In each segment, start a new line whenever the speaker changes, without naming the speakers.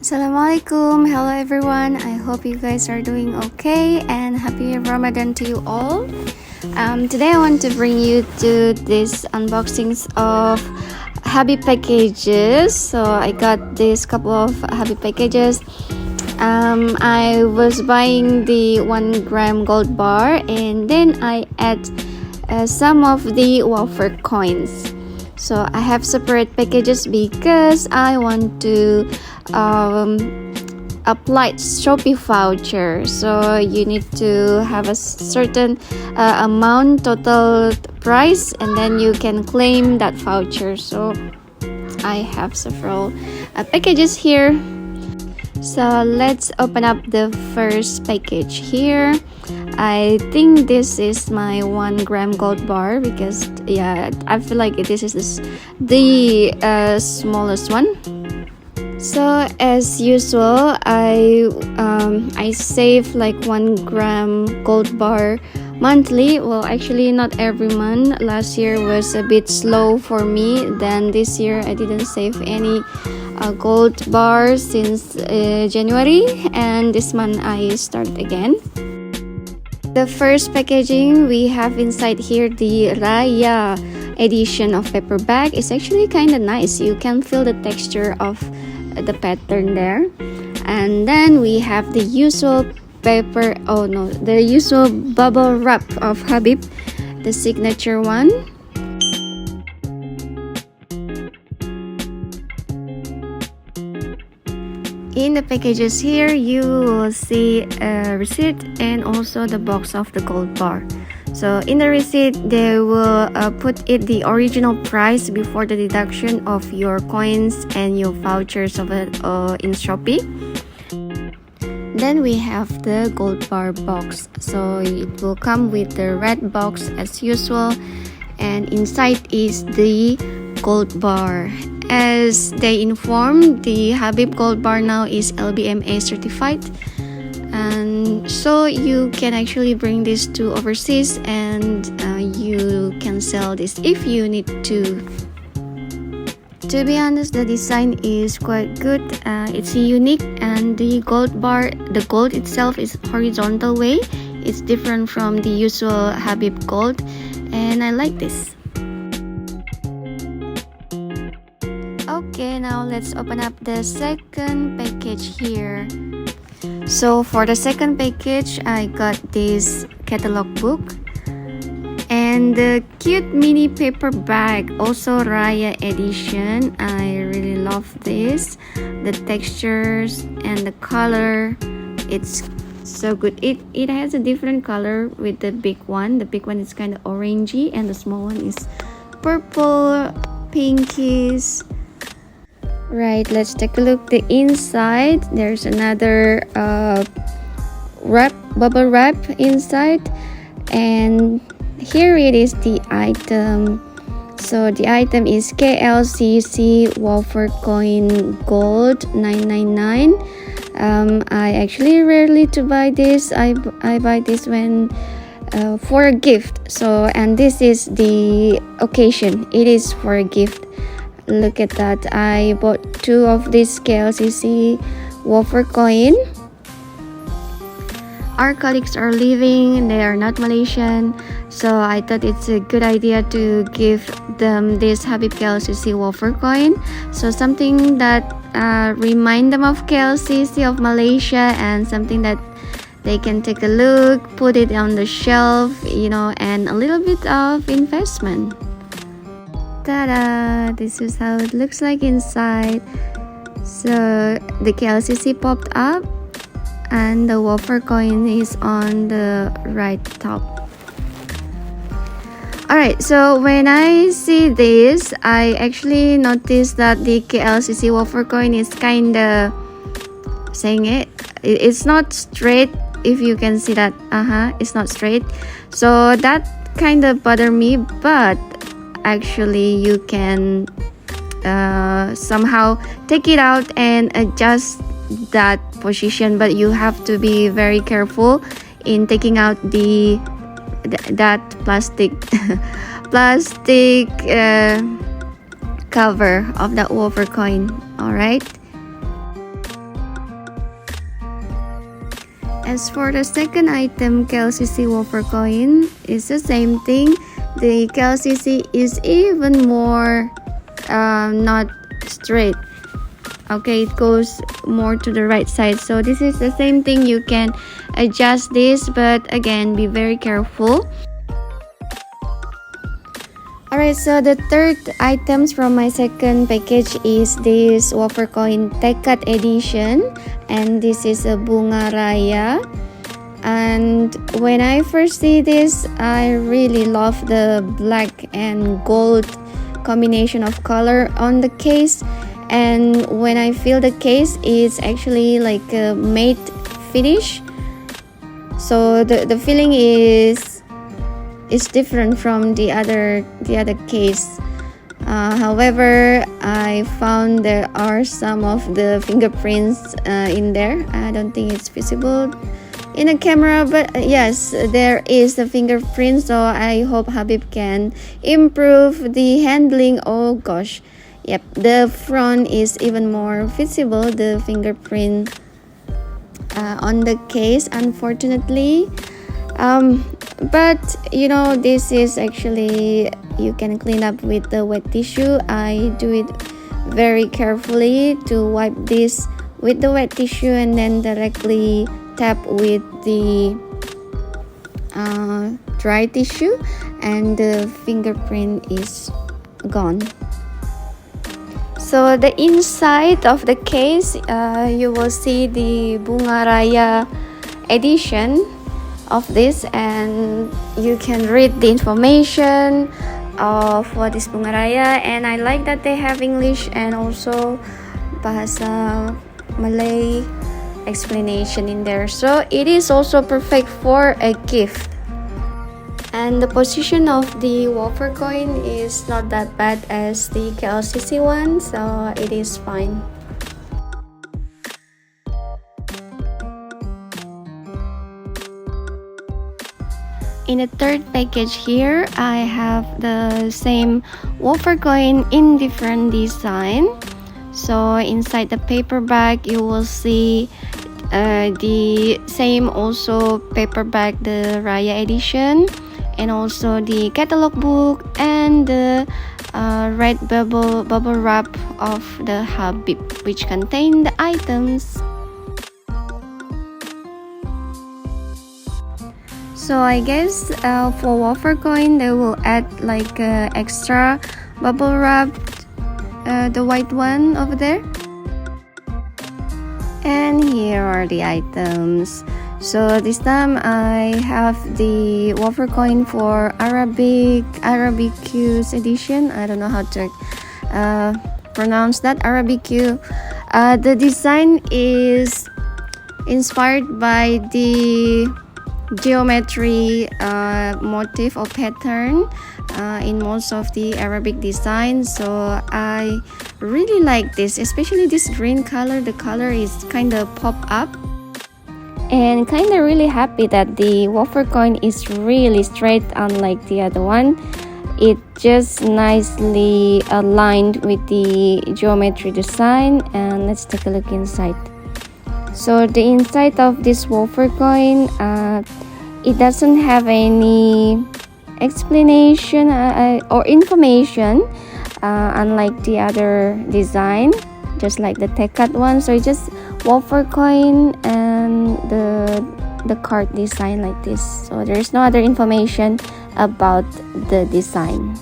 Assalamualaikum, hello everyone. I hope you guys are doing okay and happy Ramadan to you all. Today I want to bring you to this unboxings of Habib packages. So I got this couple of Habib packages. I was buying the 1 gram gold bar and then I add some of the wafer coins. So I have separate packages because I want to apply Shopee voucher. So you need to have a certain amount total price and then you can claim that voucher. So I have several packages here. So let's open up the first package here. I think this is my 1 gram gold bar because yeah, I feel like this is the smallest one. So as usual, I save like 1 gram gold bar monthly. Well, actually not every month. Last year was a bit slow for me. Then this year I didn't save any gold bar since January, and this month I start again. The first packaging we have inside here, the Raya edition of paper bag. It's actually kind of nice. You can feel the texture of the pattern there. And then we have the usual the usual bubble wrap of Habib, the signature one. In the packages here, you will see a receipt and also the box of the gold bar. So in the receipt, they will put the original price before the deduction of your coins and your vouchers of it in Shopee. Then we have the gold bar box. So it will come with the red box as usual, and inside is the gold bar. As they inform, the Habib gold bar now is LBMA certified, and so you can actually bring this to overseas and you can sell this if you need to. To be honest, the design is quite good. It's unique, and the gold bar, the gold itself is horizontal way. It's different from the usual Habib gold, and I like this. Okay, now let's open up the second package here. So for the second package, I got this catalog book and the cute mini paper bag, also Raya edition. I really love this. The textures and the color, it's so good. It has a different color with the big one. The big one is kind of orangey and the small one is purple, pinkish. Right, let's take a look the inside. There's another bubble wrap inside, and here it is the item. So the item is Klcc wafer coin gold 999. I actually rarely to buy this. I buy this when for a gift. So, and this is the occasion. It is for a gift. Look at that. I bought 2 of these Klcc wafer coin. Our colleagues are leaving. They are not Malaysian, so I thought it's a good idea to give them this Habib Klcc wafer coin. So something that remind them of Klcc of Malaysia, and something that they can take a look, put it on the shelf, you know, and a little bit of investment. Ta-da! This is how it looks like inside. So the Klcc popped up and the wafer coin is on the right top. Alright, so when I see this, I actually noticed that the Klcc wafer coin is kinda it's not straight. If you can see that, it's not straight. So that kinda bothered me, but actually you can somehow take it out and adjust that position, but you have to be very careful in taking out that plastic cover of that wafer coin. All right. As for the second item, Klcc wafer coin, is the same thing. The Klcc is even more not straight. Okay, it goes more to the right side. So this is the same thing. You can adjust this, but again, be very careful. Alright, so the third items from my second package is this wafer coin Tekat edition, and this is a Bunga Raya. And when I first see this, I really love the black and gold combination of color on the case. And when I feel the case, it's actually like a matte finish, so the feeling is different from the other case. However, I found there are some of the fingerprints in there. I don't think it's visible in a camera, but yes, there is the fingerprint. So I hope Habib can improve the handling. Oh gosh, yep, the front is even more visible, the fingerprint on the case, unfortunately. But you know, this is actually, you can clean up with the wet tissue. I do it very carefully to wipe this with the wet tissue and then directly tap with the dry tissue, and the fingerprint is gone. So the inside of the case, you will see the Bunga Raya edition of this, and you can read the information of what is Bunga Raya. And I like that they have English and also Bahasa Malay explanation in there, so it is also perfect for a gift. And the position of the wafer coin is not that bad as the Klcc one, so it is fine. In the third package here, I have the same wafer coin in different design. So inside the paper bag, you will see the same also paper bag, the Raya edition, and also the catalog book and the red bubble wrap of the Habib, which contain the items. So I guess for wafer coin, they will add like extra bubble wrap, the white one over there. And here are the items. So this time I have the wafer coin for Arabesque edition. I don't know how to pronounce that, Arabesque. The design is inspired by the geometry motif or pattern in most of the Arabic designs. So I really like this, especially this green color. The color is kind of pop up, and kind of really happy that the wafer coin is really straight, unlike the other one. It just nicely aligned with the geometry design. And let's take a look inside. So the inside of this wafer coin, it doesn't have any explanation or information, unlike the other design, just like the Tekat one. So it's just wafer coin and the card design like this. So there's no other information about the design.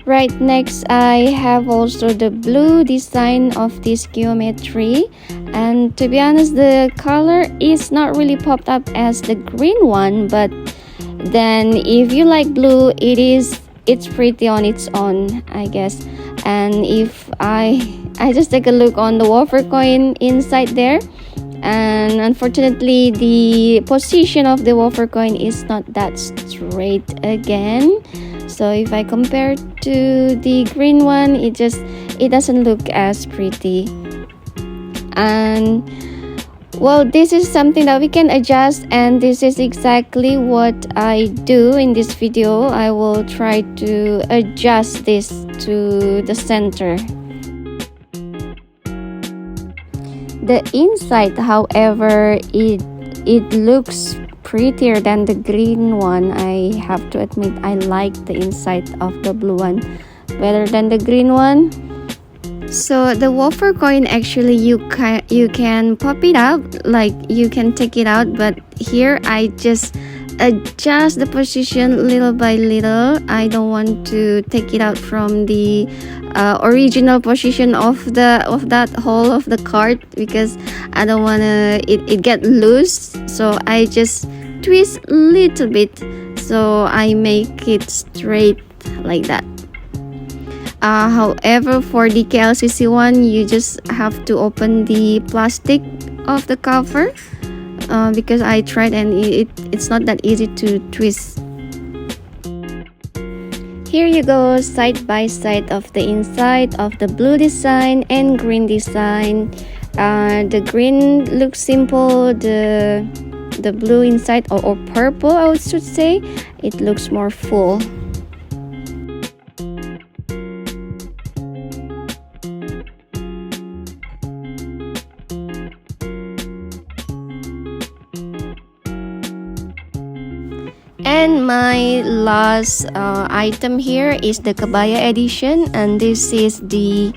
Right, next I have also the blue design of this geometry, and to be honest, the color is not really popped up as the green one, but then if you like blue, it's pretty on its own, I guess. And if I just take a look on the wafer coin inside there, and unfortunately the position of the wafer coin is not that straight again. So if I compare to the green one, it doesn't look as pretty. And Well, this is something that we can adjust, and this is exactly what I do in this video. I will try to adjust this to the center. The inside, however, it looks prettier than the green one. I have to admit, I like the inside of the blue one better than the green one. So the wafer coin, actually you can pop it out, like you can take it out, but here I just adjust the position little by little. I don't want to take it out from the original position of that hole of the card, because I don't want to it get loose. So I just twist a little bit so I make it straight like that. However, for the Klcc one, you just have to open the plastic of the cover, because I tried and it's not that easy to twist. Here you go, side by side of the inside of the blue design and green design. The green looks simple, the blue inside, or purple I should say, it looks more full. And my last item here is the Kebaya edition, and this is the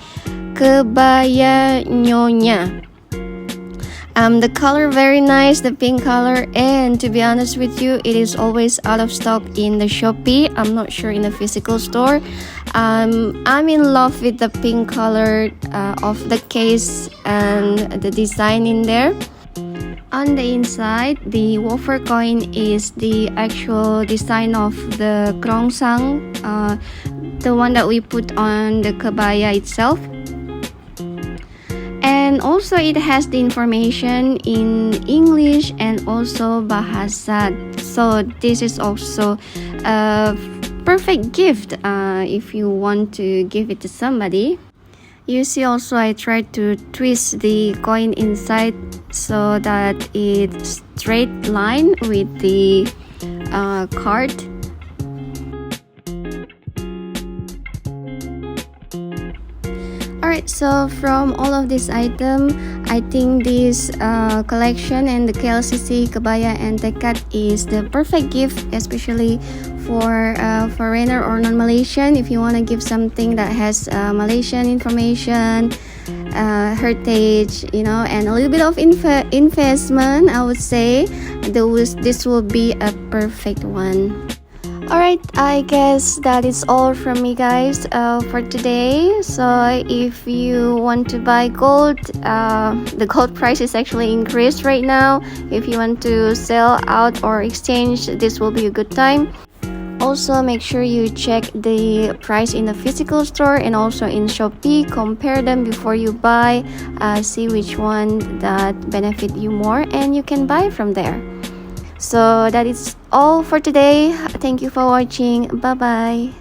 Kebaya Nyonya. The color very nice, the pink color, and to be honest with you, it is always out of stock in the Shopee. I'm not sure in the physical store. I'm in love with the pink color of the case and the design in there. On the inside, the wafer coin is the actual design of the Krongsang, the one that we put on the kebaya itself. And also it has the information in English and also Bahasa. So this is also a perfect gift if you want to give it to somebody. You see also I tried to twist the coin inside so that it's straight line with the card. Alright, so from all of this item, I think this collection and the Klcc, Kebaya and Tekat is the perfect gift, especially for foreigner or non-Malaysian. If you want to give something that has Malaysian information, heritage, you know, and a little bit of investment, I would say this will be a perfect one. Alright, I guess that is all from me, guys, for today. So if you want to buy gold, the gold price is actually increased right now. If you want to sell out or exchange, this will be a good time. Also, make sure you check the price in the physical store and also in Shopee. Compare them before you buy. See which one that benefit you more, and you can buy from there. So that is all for today. Thank you for watching. Bye bye.